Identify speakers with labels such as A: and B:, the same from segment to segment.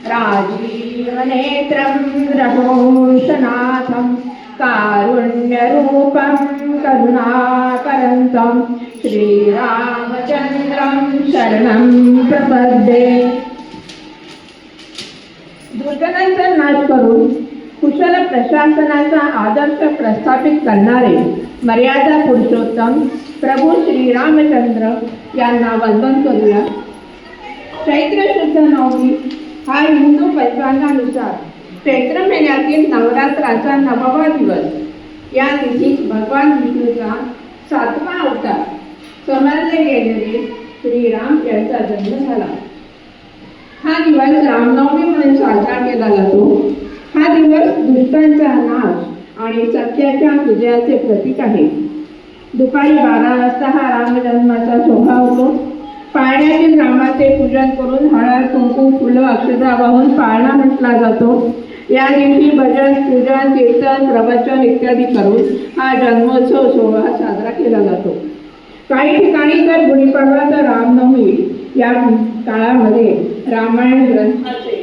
A: राजीवनेत्रं रघुवंशनाथं कारुण्यरूपं करुणाकरन्तं श्रीरामचन्द्रं शरणं प्रपद्ये। दुर्जनांचा नाश करून कुशल प्रशासनाचा आदर्श प्रस्थापित करणारे मर्यादा पुरुषोत्तम प्रभू श्रीरामचंद्र यांना वंदन करूया। चैत्र शुद्ध नवमी हा हिंदू पंचांगानुसार चैत्र महिन्यातील नवरात्राचा 9वा दिवस। या तिथीत भगवान विष्णूचा 7वा अवतार समजले गेलेले श्रीराम यांचा जन्म झाला। हा दिवस रामनवमी म्हणून साजरा केला जातो। हा दिवस दुष्टांचा नाश आणि सत्याच्या विजयाचे प्रतीक आहे। दुपारी 12 वाजता हा रामजन्माचा सोहळा होतो। पाळण्यातील रामाचे पूजन करून हळद कुंकू फुलं अक्षता वाहून पाळणा म्हटला जातो। या दिवशी भजन पूजन कीर्तन प्रवचन इत्यादी करून हा जन्मोत्सव सोहळा साजरा केला जातो। काही ठिकाणी तर गुढीपाडवा तर रामनवमी या काळामध्ये रामायण ग्रंथाचे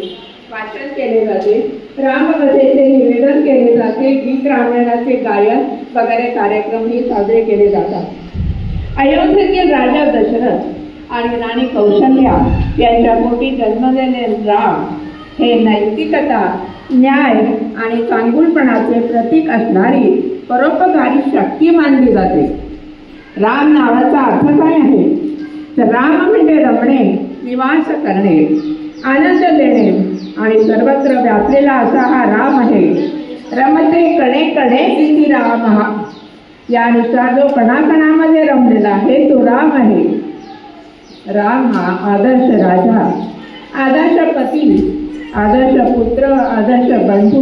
A: वाचन केले जाते, रामकथेचे निवेदन केले जाते, गीत रामायणाचे गायन वगैरे कार्यक्रमही साजरे केले जातात। अयोध्येतील राजा दशरथ आणि राणी कौशल्या यांच्या पोटी जन्मलेले राम हे नैतिकता, न्याय आणि चांगुलपणाचे प्रतीक असणारी परोपकारी शक्ती मानली जाते। राम नावाचा अर्थ काय आहे तर राम म्हणजे रमणे, निवास करणे, आनंद देणे आणि सर्वत्र व्यापलेला असा हा राम आहे। रमते कणे कणे इति राम, यानुसार जो कणाकणामध्ये रमलेला आहे तो राम आहे। राम हा आदर्श राजा, आदर्श पती, आदर्श पुत्र, आदर्श बंधू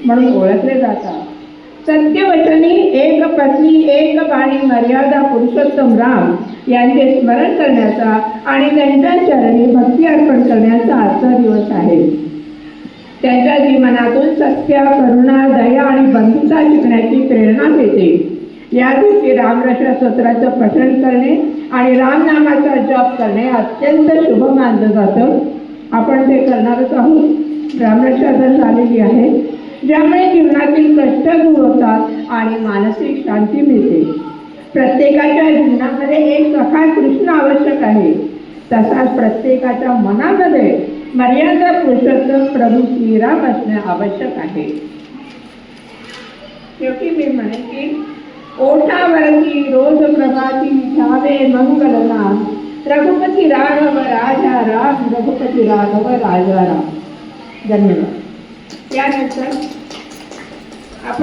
A: म्हणून ओळखले जातात। सत्यवचनी एक पत्नी एक बाणी मर्यादा पुरुषोत्तम राम यांचे स्मरण करण्याचा आणि त्यांच्या चरणी भक्ती अर्पण करण्याचा आजचा दिवस आहे। त्यांच्या जीवनातून सत्य, करुणा, दया आणि बंधुता शिकण्याची प्रेरणा मिळते। या दिवशी रामरक्षा स्तोत्राचं पठण करणे आणि रामनामाचा जप करणे अत्यंत शुभ मानलं जातं। आपण ते करणारच आहोत। रामरक्षा तर झालेली आहे, ज्यामुळे जीवनातील कष्ट दूर होतात आणि मानसिक शांती मिळते। प्रत्येकाच्या जीवनामध्ये एक सखा कृष्ण आवश्यक आहे, तसाच प्रत्येकाच्या मनामध्ये मर्यादा पुरुषोत्तम प्रभू श्रीराम असणे आवश्यक आहे। शेवटी मी म्हणेन की ओठावरती रोज प्रभाती घ्यावे मंगलनाम, रघुपती राघव राजा राम, रघुपती राघव राजा राम। धन्यवाद। त्यानंतर आपण